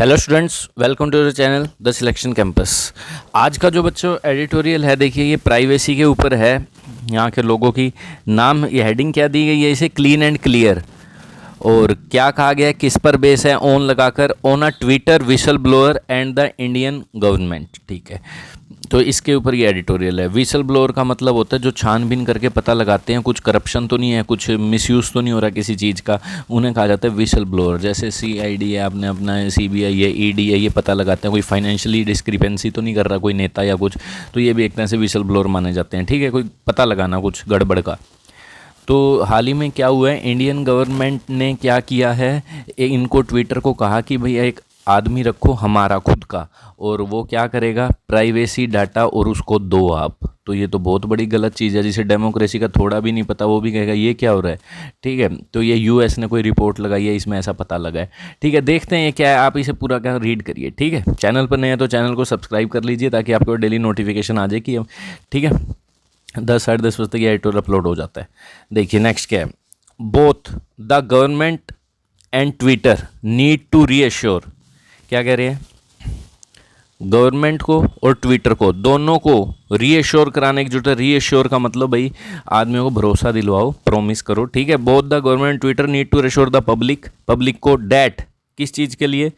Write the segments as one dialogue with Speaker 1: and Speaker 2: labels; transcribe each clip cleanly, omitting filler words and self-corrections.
Speaker 1: Hello students, welcome to the channel the selection campus. आज का जो बच्चों एडिटोरियल है, देखिए ये प्राइवेसी के ऊपर है। यहाँ के लोगों की नाम, ये हेडिंग क्या दी गई है इसे, क्लीन एंड क्लियर। और क्या कहा गया है, किस पर बेस है, ऑन लगाकर, on a Twitter whistle blower and the Indian government. ठीक है, तो इसके ऊपर ये एडिटोरियल है। विसल ब्लोअर का मतलब होता है जो छानबीन करके पता लगाते हैं कुछ करप्शन तो नहीं है, कुछ मिसयूज़ तो नहीं हो रहा किसी चीज़ का, उन्हें कहा जाता है विसल ब्लोअर। जैसे सीआईडी है, आपने अपना सीबीआई है, ईडी है, ये पता लगाते हैं कोई फाइनेंशियली डिस्क्रिपेंसी तो नहीं कर रहा कोई नेता या कुछ, तो ये भी एक तरह से विसल ब्लोअर माने जाते हैं। ठीक है, कोई पता लगाना कुछ गड़बड़ का। तो हाल ही में क्या हुआ है, इंडियन गवर्नमेंट ने क्या किया है, इनको ट्विटर को कहा कि भैया एक आदमी रखो हमारा खुद का, और वो क्या करेगा, प्राइवेसी डाटा और उसको दो आप। तो ये तो बहुत बड़ी गलत चीज़ है, जिसे डेमोक्रेसी का थोड़ा भी नहीं पता वो भी कहेगा ये क्या हो रहा है। ठीक है, तो ये यूएस ने कोई रिपोर्ट लगाई है, इसमें ऐसा पता लगा है। ठीक है, देखते हैं ये क्या है, आप इसे पूरा क्या रीड करिए। ठीक है, चैनल पर नए हैं तो चैनल को सब्सक्राइब कर लीजिए ताकि आपको डेली नोटिफिकेशन आ जाए कि ठीक है 10 साढ़े 10 बजे तक ये एडिटोरियल अपलोड हो जाता है। देखिए नेक्स्ट क्या है, both the government and Twitter need to reassure. क्या कह रहे हैं, गवर्नमेंट को और ट्विटर को दोनों को रीअश्योर कराने की जरूरत है। रीअश्योर का मतलब भाई आदमियों को भरोसा दिलवाओ, प्रॉमिस करो। ठीक है, both the government Twitter need to reassure the public को डैट, किस चीज़ के लिए,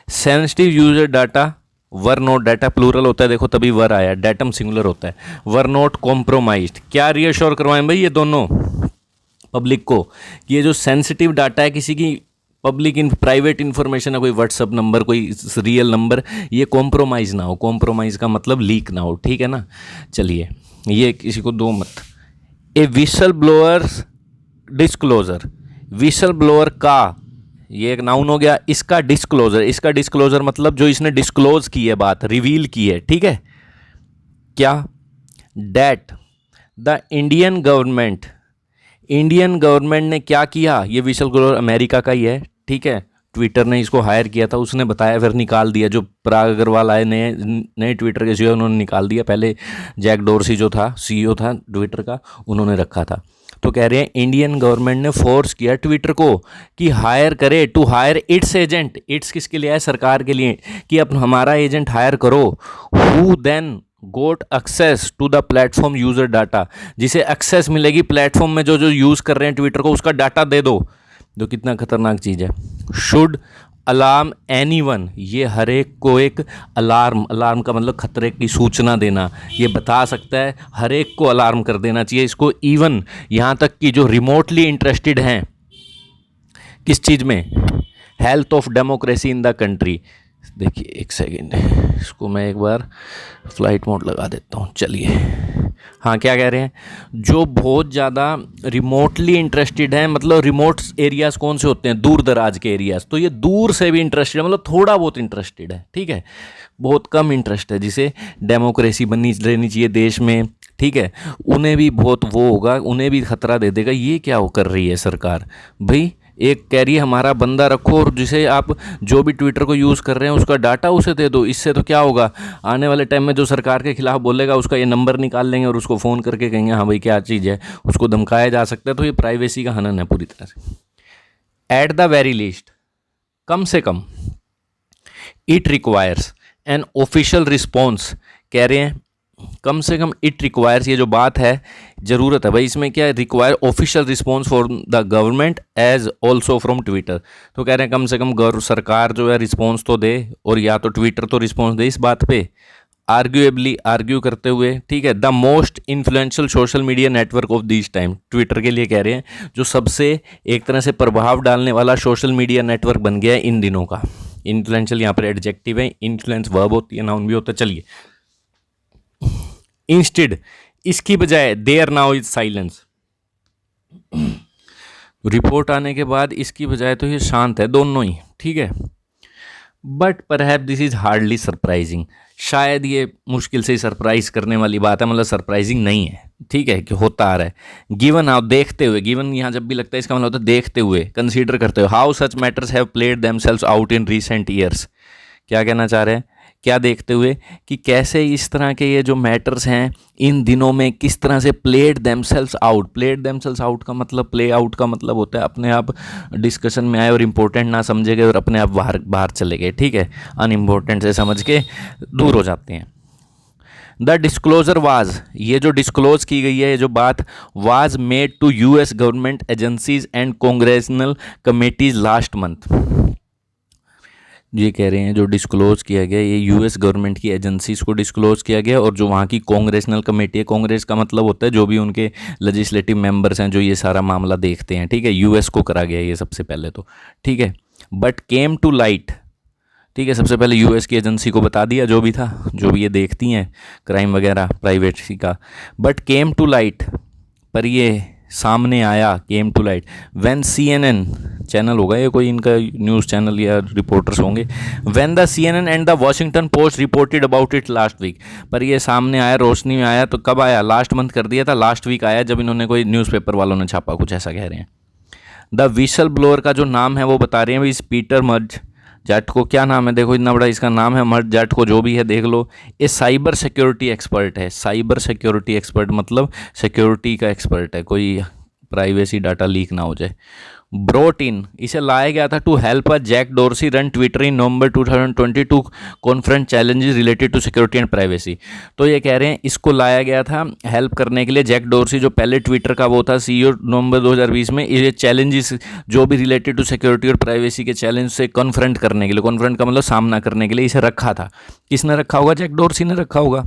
Speaker 1: sensitive user data were not, data plural होता है देखो तभी वर आया, डाटम सिंगुलर होता है, वर नोट कॉम्प्रोमाइज्ड। क्या रीअश्योर करवाएं भाई ये दोनों पब्लिक को, कि ये जो सेंसिटिव डाटा है किसी की पब्लिक प्राइवेट इन्फॉर्मेशन है, कोई व्हाट्सअप नंबर, कोई रियल नंबर, ये कॉम्प्रोमाइज़ ना हो। कॉम्प्रोमाइज़ का मतलब लीक ना हो। ठीक है ना, चलिए ये किसी को दो मत। A whistle blower disclosure, whistle blower का, ये एक नाउन हो गया, इसका डिस्क्लोजर मतलब जो इसने डिस्क्लोज की है, बात रिवील की है। ठीक है, क्या, डैट द इंडियन गवर्नमेंट ने क्या किया, ये विसल ब्लोअर अमेरिका का ही है। ठीक है, ट्विटर ने इसको हायर किया था, उसने बताया फिर निकाल दिया। जो पराग अग्रवाल आए नए ट्विटर के सीईओ, उन्होंने निकाल दिया। पहले जैक डोरसी जो था सीईओ था ट्विटर का, उन्होंने रखा था। तो कह रहे हैं इंडियन गवर्नमेंट ने फोर्स किया ट्विटर को कि हायर करे, to hire its agent. Its किसके लिए है, सरकार के लिए, कि अब हमारा एजेंट हायर करो। Who then got access to the platform user data, जिसे एक्सेस मिलेगी प्लेटफॉर्म में जो यूज़ कर रहे हैं ट्विटर को, उसका डाटा दे दो। जो कितना खतरनाक चीज़ है। शुड अलार्म एनीवन, ये हर एक को एक अलार्म का मतलब खतरे की सूचना देना, ये बता सकता है, हर एक को अलार्म कर देना चाहिए इसको। इवन यहाँ तक कि जो रिमोटली इंटरेस्टेड हैं किस चीज़ में, health of democracy in the country. देखिए एक सेकेंड, इसको मैं एक बार फ्लाइट मोड लगा देता हूँ। चलिए, हाँ क्या कह रहे हैं, जो बहुत ज़्यादा रिमोटली इंटरेस्टेड हैं, मतलब रिमोट एरियाज़ कौन से होते हैं, दूर दराज के एरियाज़, तो ये दूर से भी इंटरेस्टेड है, मतलब थोड़ा बहुत इंटरेस्टेड है। ठीक है, बहुत कम इंटरेस्ट है, जिसे डेमोक्रेसी बननी रहनी चाहिए देश में। ठीक है, उन्हें भी बहुत वो होगा, उन्हें भी खतरा दे देगा, ये क्या हो कर रही है सरकार भाई। एक कह रही है हमारा बंदा रखो, और जिसे आप जो भी ट्विटर को यूज़ कर रहे हैं उसका डाटा उसे दे दो। इससे तो क्या होगा, आने वाले टाइम में जो सरकार के खिलाफ बोलेगा उसका ये नंबर निकाल लेंगे और उसको फ़ोन करके कहेंगे हाँ भाई क्या चीज़ है, उसको धमकाया जा सकता है। तो ये प्राइवेसी का हनन है पूरी तरह से। एट द वेरी लीस्ट, कम से कम, it requires an official response, कह रहे हैं कम से कम इट रिक्वायर्स, ये जो बात है ज़रूरत है भाई, इसमें क्या है, require official response for the government as also from Twitter. तो कह रहे हैं कम से कम सरकार जो है रिस्पॉन्स तो दे, और या तो ट्विटर तो रिस्पॉन्स दे इस बात पे, आर्ग्यू करते हुए। ठीक है, the most influential social media network of this time, Twitter के लिए कह रहे हैं जो सबसे एक तरह से प्रभाव डालने वाला सोशल मीडिया नेटवर्क बन गया है इन दिनों का। इन्फ्लुएंशियल यहाँ पर एडजेक्टिव है, इन्फ्लुएंस वर्ब होती है, नाउन भी होता है। चलिए, इंस्टेड, इसकी बजाय, there now is silence. Report आने के बाद इसकी बजाय तो ये शांत है दोनों ही। ठीक है, but perhaps this is hardly surprising, शायद ये मुश्किल से ही सरप्राइज करने वाली बात है, मतलब सरप्राइजिंग नहीं है। ठीक है, कि होता आ रहा है। गिवन, आप देखते हुए, गिवन यहाँ जब भी लगता है इसका मतलब होता है देखते हुए, कंसीडर करते हुए, how such matters have played themselves out in recent years. क्या कहना चाह रहे हैं क्या देखते हुए कि कैसे इस तरह के ये जो मैटर्स हैं इन दिनों में किस तरह से प्लेड देमसेल्व्स आउट का मतलब, प्ले आउट का मतलब होता है अपने आप डिस्कशन में आए और इम्पोर्टेंट ना समझे गए और अपने आप बाहर बाहर चले गए, ठीक है, अनइम्पोर्टेंट से समझ के दूर हो जाते हैं। द डिस्क्लोजर वाज, ये जो डिस्क्लोज की गई है ये जो बात, was made to US government agencies and congressional committees last month. ये कह रहे हैं जो डिस्क्लोज किया गया ये यूएस गवर्नमेंट की एजेंसीज को डिस्क्लोज किया गया और जो वहाँ की कांग्रेसनल कमेटी है, कांग्रेस का मतलब होता है जो भी उनके लेजिस्लेटिव मेंबर्स हैं जो ये सारा मामला देखते हैं, ठीक है, यूएस को करा गया ये सबसे पहले तो, ठीक है। बट केम टू लाइट, ठीक है, सबसे पहले यूएस की एजेंसी को बता दिया जो भी था, जो भी ये देखती हैं क्राइम वगैरह प्राइवेसी का। बट केम टू लाइट, पर ये सामने आया, came to light when CNN channel होगा ये, कोई इनका न्यूज़ चैनल या रिपोर्टर्स होंगे, when the CNN and the Washington Post reported about it last week, पर ये सामने आया, रोशनी में आया, तो कब आया, लास्ट मंथ कर दिया था, लास्ट वीक आया जब इन्होंने कोई न्यूज़पेपर वालों ने छापा, कुछ ऐसा कह रहे हैं। द विसल ब्लोअर का जो नाम है वो बता रहे हैं इस पीटर मर्ज जाट को, क्या नाम है देखो, इतना बड़ा इसका नाम है, मर्ज जाट को जो भी है देख लो, ये साइबर सिक्योरिटी एक्सपर्ट है। साइबर सिक्योरिटी एक्सपर्ट मतलब सिक्योरिटी का एक्सपर्ट है, कोई प्राइवेसी डाटा लीक ना हो जाए। ब्रोट इन, इसे लाया गया था to help a Jack Dorsey run Twitter in November 2020 to confront challenges related to security and privacy. तो ये कह रहे हैं इसको लाया गया था हेल्प करने के लिए, जैक डोरसी जो पहले ट्विटर का वो था CEO नवंबर 2020 में, ये चैलेंजेस जो भी रिलेटेड टू सिक्योरिटी और प्राइवेसी के चैलेंज से कॉन्फ्रंट करने के लिए, कॉन्फ्रंट का मतलब सामना करने के लिए इसे रखा था। किसने रखा होगा, जैक डोरसी ने रखा होगा,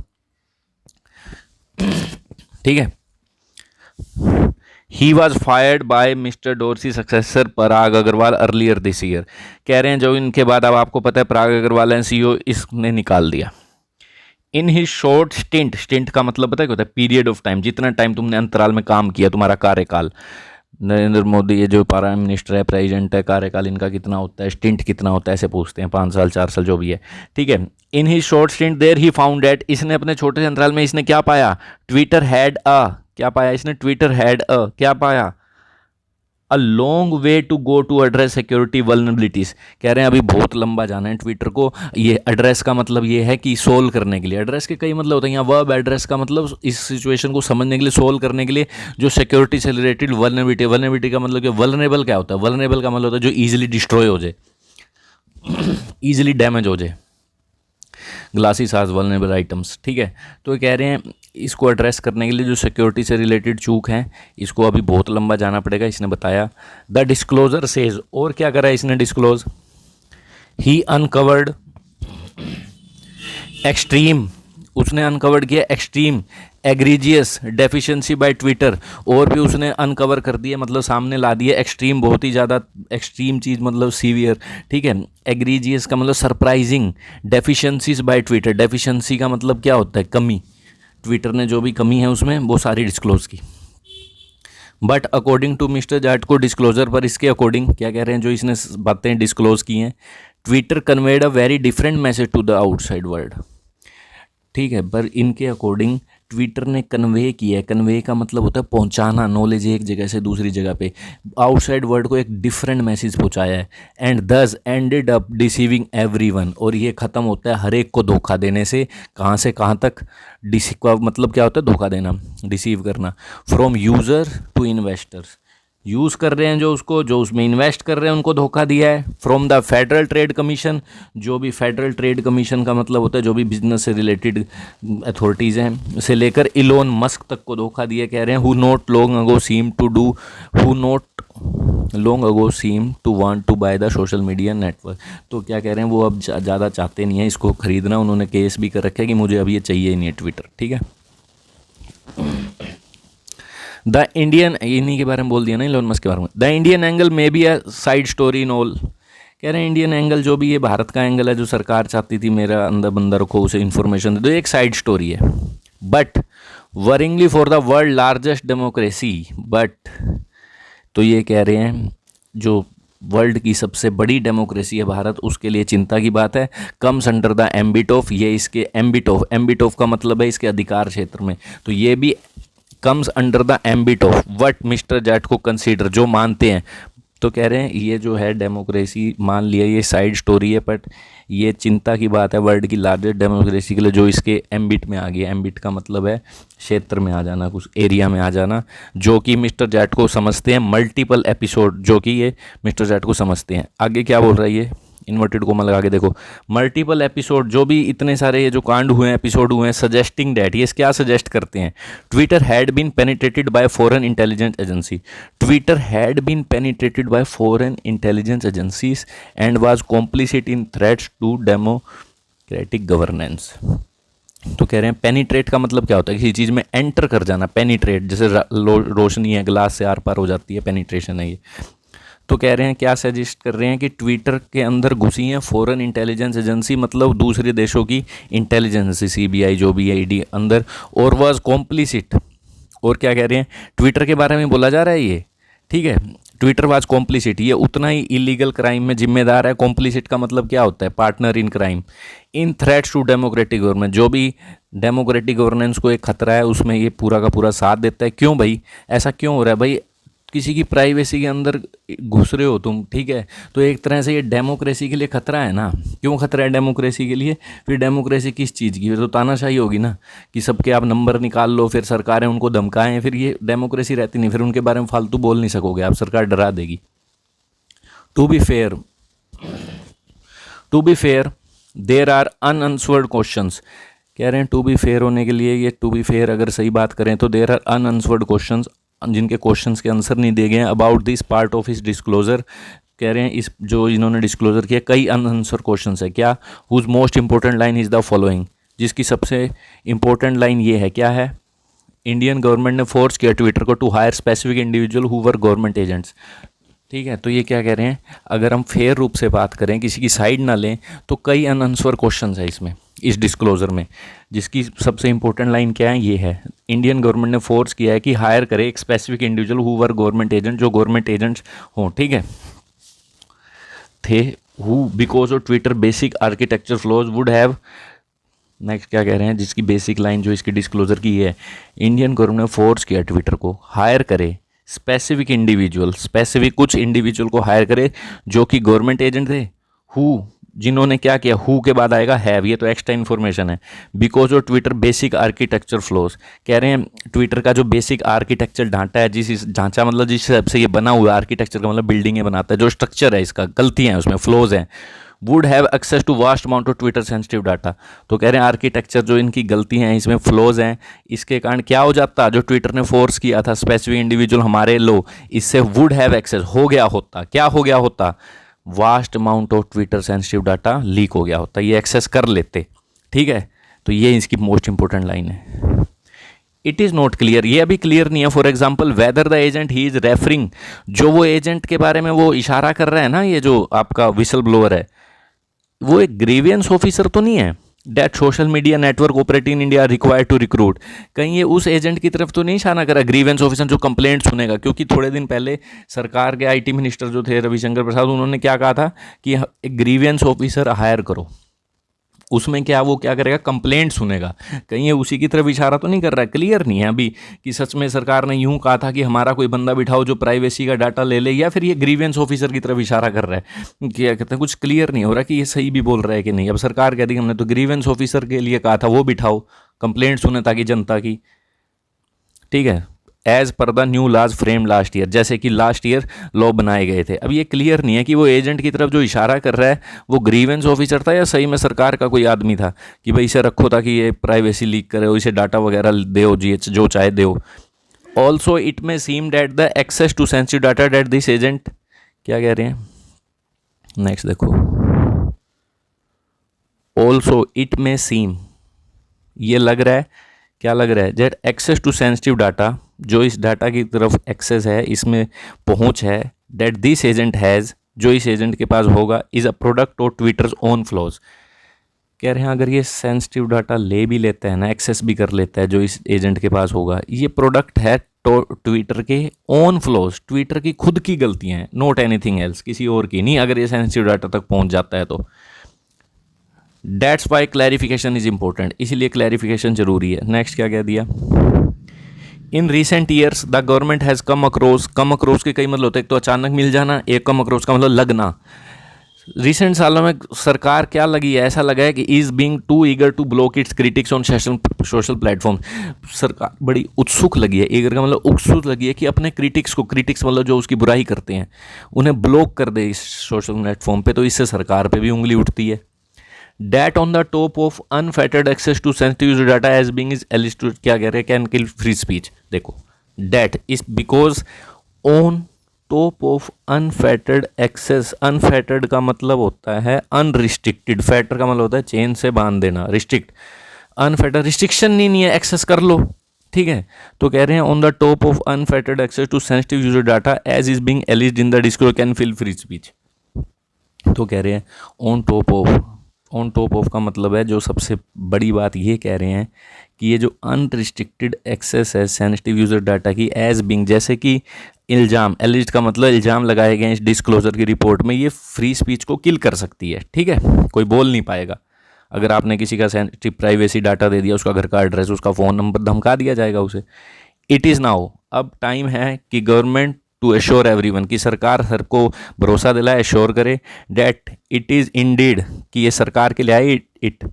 Speaker 1: ठीक है। He was fired by Mister Dorsey successor Parag Agrawal earlier this year. कह रहे हैं जो इनके बाद, अब आपको पता है पराग अग्रवाल हैं CEO, इसने निकाल दिया। इन ही शॉर्ट स्टिंट, स्टिंट का मतलब पता है क्या होता है, पीरियड ऑफ टाइम, जितना टाइम तुमने अंतराल में काम किया, तुम्हारा कार्यकाल। नरेंद्र मोदी ये जो प्राइम मिनिस्टर है, प्रेसिडेंट है, कार्यकाल इनका कितना होता है, स्टिंट कितना होता है, ऐसे पूछते हैं, 5 साल 4 साल जो भी है, ठीक है। In his short stint there he found that, इसने अपने छोटे से अंतराल में इसने क्या पाया, ट्विटर हैड अ, क्या पाया इसने, ट्विटर हैड अ, क्या पाया, a long way to go to address security vulnerabilities. कह रहे हैं अभी बहुत लंबा जाना है ट्विटर को, ये एड्रेस का मतलब ये है कि सोल्व करने के लिए, एड्रेस के कई मतलब होते हैं, यहाँ वर्ब एड्रेस का मतलब इस सिचुएशन को समझने के लिए, सोल्व करने के लिए, जो सिक्योरिटी से रिलेटेड वल्नरेबिलिटी, वल्नरेबिलिटी का मतलब क्या, वल्नरेबल क्या होता है, वल्नरेबल का मतलब होता है जो ईजिली डिस्ट्रॉय हो जाए, ईजिली डैमेज हो जाए, ग्लासेस आर वल्नरेबल आइटम्स, ठीक है। तो कह रहे हैं इसको एड्रेस करने के लिए जो सिक्योरिटी से रिलेटेड चूक हैं, इसको अभी बहुत लंबा जाना पड़ेगा, इसने बताया। द डिस्क्लोजर सेज, और क्या करा इसने डिस्क्लोज, ही अनकवर्ड एक्सट्रीम, उसने अनकवर्ड किया extreme egregious deficiency by Twitter, और भी उसने अनकवर कर दिया, मतलब सामने ला दिया एक्सट्रीम, बहुत ही ज़्यादा एक्सट्रीम चीज़ मतलब सीवियर, ठीक है। एग्रीजियस का मतलब surprising, deficiencies by Twitter, deficiency का मतलब क्या होता है, कमी, ट्विटर ने जो भी कमी है उसमें वो सारी डिस्क्लोज की। बट अकॉर्डिंग टू मिस्टर जाट को डिस्क्लोजर पर, इसके अकॉर्डिंग क्या कह रहे हैं जो इसने बातें डिस्क्लोज की हैं, Twitter conveyed a very different message to the outside world, ठीक है। पर इनके अकॉर्डिंग ट्विटर ने कन्वे किया है, कन्वे का मतलब होता है पहुंचाना, नॉलेज एक जगह से दूसरी जगह पे, आउटसाइड वर्ल्ड को एक डिफरेंट मैसेज पहुंचाया है, एंड दस एंडेड अप डिसीविंग एवरीवन, और ये ख़त्म होता है हर एक को धोखा देने से, कहाँ से कहाँ तक, डिसीव का मतलब क्या होता है, धोखा देना, डिसीव करना, from user to investors, use कर रहे हैं जो उसको, जो उसमें इन्वेस्ट कर रहे हैं उनको धोखा दिया है, from the federal trade commission, जो भी फेडरल ट्रेड कमीशन का मतलब होता है जो भी बिजनेस से रिलेटेड अथॉरिटीज़ हैं, से लेकर इलोन मस्क तक को धोखा दिया। कह रहे हैं who not long ago seem to do, who not long ago seem to want to buy the social media network. तो क्या कह रहे हैं वो अब ज़्यादा चाहते नहीं है इसको खरीदना, उन्होंने केस भी कर रखा है कि मुझे अब ये चाहिए ही नहीं है ट्विटर, ठीक है। द इंडियन, इन्हीं के बारे में बोल दिया ना इलोन मस्क के बारे में। द इंडियन एंगल में be a side story in all, कह रहे हैं इंडियन एंगल जो भी ये भारत का एंगल है, जो सरकार चाहती थी मेरा अंदर बंदा रखो उसे इन्फॉर्मेशन दे दो, एक साइड स्टोरी है। But worryingly for the world largest democracy, but तो ये कह रहे हैं जो वर्ल्ड की सबसे बड़ी डेमोक्रेसी है भारत, उसके लिए चिंता की बात है। Comes under the ambit of, ये इसके एम्बिट ऑफ, एम्बिट ऑफ का मतलब है इसके अधिकार क्षेत्र में, तो ये भी comes under the ambit of what mister जाट को कंसीडर, जो मानते हैं, तो कह रहे हैं ये जो है डेमोक्रेसी, मान लिया ये साइड स्टोरी है, बट ये चिंता की बात है वर्ल्ड की लार्जेस्ट डेमोक्रेसी के लिए जो इसके एम्बिट में आ गया। एम्बिट का मतलब है क्षेत्र में आ जाना, कुछ एरिया में आ जाना, जो कि मिस्टर जैट को समझते हैं मल्टीपल एपिसोड, जो कि ये मिस्टर जैट को समझते हैं। आगे क्या बोल रहा है ये, इन्वर्टेड कोमा लगा के देखो, मल्टीपल एपिसोड, जो भी इतने सारे ये जो कांड हुए हैं, एपिसोड हुए हैं, सजेस्टिंग डैट, ये क्या सजेस्ट करते हैं, Twitter had been penetrated by foreign intelligence agency, Twitter had been penetrated by foreign intelligence agencies and was complicit in threats to democratic governance. तो कह रहे हैं पेनिट्रेट का मतलब क्या होता है, किसी चीज़ में एंटर कर जाना, पेनिट्रेट जैसे रोशनी है ग्लास से आर पार हो जाती है, पेनिट्रेशन है ये। तो कह रहे हैं क्या सजेस्ट कर रहे हैं कि ट्विटर के अंदर घुसी हैं फॉरेन इंटेलिजेंस एजेंसी, मतलब दूसरे देशों की इंटेलिजेंस, सीबीआई जो भी है, ईडी अंदर, और वाज कॉम्प्लिसिट। और क्या कह रहे हैं, ट्विटर के बारे में बोला जा रहा है ये, ठीक है, ट्विटर वाज कॉम्प्लिसिट, ये उतना ही इलीगल क्राइम में जिम्मेदार है। कॉम्प्लिसिट का मतलब क्या होता है, partner in crime, in threats to democratic government, जो भी डेमोक्रेटिक गवर्नेंस को एक खतरा है उसमें ये पूरा का पूरा साथ देता है। क्यों भाई, ऐसा क्यों हो रहा है भाई, किसी की प्राइवेसी के अंदर घुस रहे हो तुम, ठीक है, तो एक तरह से ये डेमोक्रेसी के लिए खतरा है ना। क्यों खतरा है डेमोक्रेसी के लिए, फिर डेमोक्रेसी किस चीज़ की, फिर तो तानाशाही होगी ना, कि सबके आप नंबर निकाल लो, फिर सरकारें उनको धमकाएं, फिर ये डेमोक्रेसी रहती नहीं, फिर उनके बारे में फालतू बोल नहीं सकोगे आप, सरकार डरा देगी। To be fair there are unanswered questions, कह रहे हैं टू बी फेयर होने के लिए, ये टू बी फेयर अगर सही बात करें तो देर आर अनआंसर्ड क्वेश्चंस, जिनके क्वेश्चंस के आंसर नहीं दिए गए हैं, about this part of his disclosure, कह रहे हैं इस जो इन्होंने डिस्क्लोजर किया कई अनआंसर क्वेश्चंस है। क्या, whose most important line is the following, जिसकी सबसे इंपॉर्टेंट लाइन ये है, क्या है, इंडियन गवर्नमेंट ने फोर्स किया ट्विटर को to hire specific individual who were government agents. ठीक है, तो ये क्या कह रहे हैं, अगर हम फेयर रूप से बात करें, किसी की साइड ना लें, तो कई अनआंसर क्वेश्चंस है इसमें, इस डिस्क्लोजर में, जिसकी सबसे इंपॉर्टेंट लाइन क्या है, ये है, इंडियन गवर्नमेंट ने फोर्स किया है कि हायर करे एक specific individual who were government agent, जो गवर्नमेंट एजेंट्स हों, ठीक है, थे, who because of Twitter basic architecture flaws would have, next क्या कह रहे हैं, जिसकी बेसिक लाइन जो इसकी डिस्क्लोजर की है, इंडियन गवर्नमेंट ने फोर्स किया ट्विटर को हायर करे स्पेसिफिक इंडिविजुअल, स्पेसिफिक कुछ इंडिविजुअल को हायर करे जो कि गवर्नमेंट एजेंट थे, हु, जिन्होंने क्या किया, हु के बाद आएगा हैव, ये तो एक्स्ट्रा इन्फॉर्मेशन है, because of Twitter basic architecture flaws, कह रहे हैं ट्विटर का जो बेसिक आर्किटेक्चर ढांचा है, जिस ढांचा मतलब जिस हिसाब से ये बना हुआ है, आर्किटेक्चर का मतलब बिल्डिंगें बनाता है, जो स्ट्रक्चर है इसका, गलतियाँ हैं उसमें, फ्लॉज हैं, would have access to vast amount of Twitter sensitive data, तो कह रहे हैं आर्किटेक्चर जो इनकी गलतियां हैं, इसमें फ्लॉज हैं, इसके कारण क्या हो जाता, जो ट्विटर ने फोर्स किया था स्पेसिफिक इंडिविजुअल हमारे लो, इससे वुड हैव एक्सेस हो गया होता, क्या हो गया होता, vast amount of Twitter sensitive data leak हो गया होता, ये एक्सेस कर लेते, ठीक है, तो ये इसकी मोस्ट इंपॉर्टेंट लाइन है। इट इज़ नॉट क्लियर, ये अभी क्लियर नहीं है, for example whether the agent he is referring, जो वो एजेंट के बारे में वो इशारा कर रहा है ना, ये जो आपका विसल ब्लोअर है, वो एक ग्रीवियंस ऑफिसर तो नहीं है, that social media network operating in India required to recruit, कहीं ये उस एजेंट की तरफ तो नहीं इशारा करा, ग्रीवियंस ऑफिसर जो कंप्लेंट सुनेगा, क्योंकि थोड़े दिन पहले सरकार के आईटी मिनिस्टर जो थे रविशंकर प्रसाद, उन्होंने क्या कहा था कि एक ग्रीवियंस ऑफिसर हायर करो, उसमें क्या, वो क्या करेगा, कंप्लेंट सुनेगा, कहीं ये उसी की तरफ इशारा तो नहीं कर रहा है, क्लियर नहीं है अभी कि सच में सरकार ने यूं कहा था कि हमारा कोई बंदा बिठाओ जो प्राइवेसी का डाटा ले ले, या फिर ये ग्रीवियंस ऑफिसर की तरफ इशारा कर रहा है, क्या कहते हैं, कुछ क्लियर नहीं हो रहा कि ये सही भी बोल रहा है कि नहीं। अब सरकार कह दी हमने तो ग्रीवियंस ऑफिसर के लिए कहा था, वो बिठाओ, कंप्लेंट सुने ताकि जनता की, ठीक है, as per the new laws frame last year, जैसे कि लास्ट ईयर लॉ बनाए गए थे। अब ये क्लियर नहीं है कि वो एजेंट की तरफ जो इशारा कर रहा है वो ग्रीवेंस ऑफिसर था या सही में सरकार का कोई आदमी था कि भाई इसे रखो ताकि ये प्राइवेसी लीक करे, इसे डाटा वगैरह दो, जी जो चाहे दो। Also it may seem that the access to sensitive data that this agent, क्या कह रहे हैं, नेक्स्ट देखो, ऑल्सो इट में सीम, ये लग रहा है, क्या लग रहा है, that access to sensitive data, जो इस डाटा की तरफ एक्सेस है, इसमें पहुंच है, दैट दिस एजेंट हैज़, जो इस एजेंट के पास होगा, is a product of Twitter's own flaws, कह रहे हैं अगर ये सेंसिटिव डाटा ले भी लेता है ना, एक्सेस भी कर लेता है, जो इस एजेंट के पास होगा, ये प्रोडक्ट है तो ट्विटर के ओन फ्लॉज, ट्विटर की खुद की गलतियाँ हैं, नॉट एनीथिंग एल्स, किसी और की नहीं, अगर ये सेंसिटिव डाटा तक पहुँच जाता है तो। That's why clarification is important, इसीलिए क्लैरिफिकेशन जरूरी है। नेक्स्ट क्या कह दिया, in recent years the government has come across के कई मतलब होते हैं, एक तो अचानक मिल जाना, एक कम अक्रॉस का मतलब लगना। रिसेंट सालों में सरकार क्या लगी है, ऐसा लगा है कि is being too eager to block its critics on social platform. सरकार बड़ी उत्सुक लगी है, ईगर का मतलब उत्सुक लगी है कि अपने क्रिटिक्स मतलब जो उसकी बुराई करते हैं उन्हें ब्लॉक कर दे इस सोशल प्लेटफॉर्म पे, तो इससे सरकार पे भी उंगली उठती है। That on the top of unfettered access to sensitive user data as being is elicited, क्या कह रहे हैं, कैन किल फ्री स्पीच। देखो that is because on top of unfettered access, unfettered का मतलब होता है अनरिस्ट्रिक्टेड, फैटर का मतलब होता है चेन से बांध देना, रिस्ट्रिक्ट, अनफेटर्ड रिस्ट्रिक्शन नहीं है, एक्सेस कर लो, ठीक है। तो कह रहे हैं on the top of unfettered access to sensitive user data as is being elicited in the disclosure can fill free speech. तो कह रहे हैं ऑन टॉप ऑफ का मतलब है, जो सबसे बड़ी बात ये कह रहे हैं कि ये जो अनरिस्ट्रिक्टेड एक्सेस है सेंसिटिव यूज़र डाटा की एज बिंग, जैसे कि इल्ज़ाम, एलिज्ड का मतलब इल्ज़ाम लगाए गए इस डिस्क्लोजर की रिपोर्ट में, ये फ्री स्पीच को किल कर सकती है, ठीक है। कोई बोल नहीं पाएगा। अगर आपने किसी का सेंसिटिव प्राइवेसी डाटा दे दिया, उसका घर का एड्रेस, उसका फ़ोन नंबर, धमका दिया जाएगा उसे। इट इज़ नाउ, अब टाइम है कि गवर्नमेंट टू एश्योर एवरीवन, की सरकार हर को भरोसा दिलाए, एश्योर करे डैट इट इज़ इंडीड, कि ये सरकार के लिए आए इट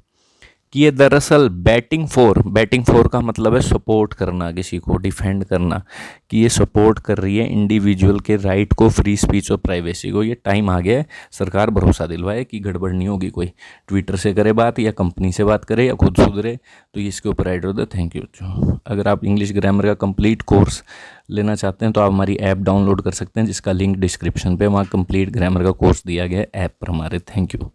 Speaker 1: कि ये दरअसल बैटिंग फॉर का मतलब है सपोर्ट करना, किसी को डिफेंड करना, कि ये सपोर्ट कर रही है इंडिविजुअल के राइट को, फ्री स्पीच और प्राइवेसी को। ये टाइम आ गया है, सरकार भरोसा दिलवाए कि गड़बड़ नहीं होगी, कोई ट्विटर से करे बात या कंपनी से बात करे या खुद सुधरे, तो ये इसके ऊपर ऐड होता है। Thank you. अगर आप इंग्लिश ग्रामर का कंप्लीट कोर्स लेना चाहते हैं तो आप हमारी ऐप डाउनलोड कर सकते हैं, जिसका लिंक डिस्क्रिप्शन पे, वहाँ कंप्लीट ग्रामर का कोर्स दिया गया है ऐप पर हमारे। Thank you.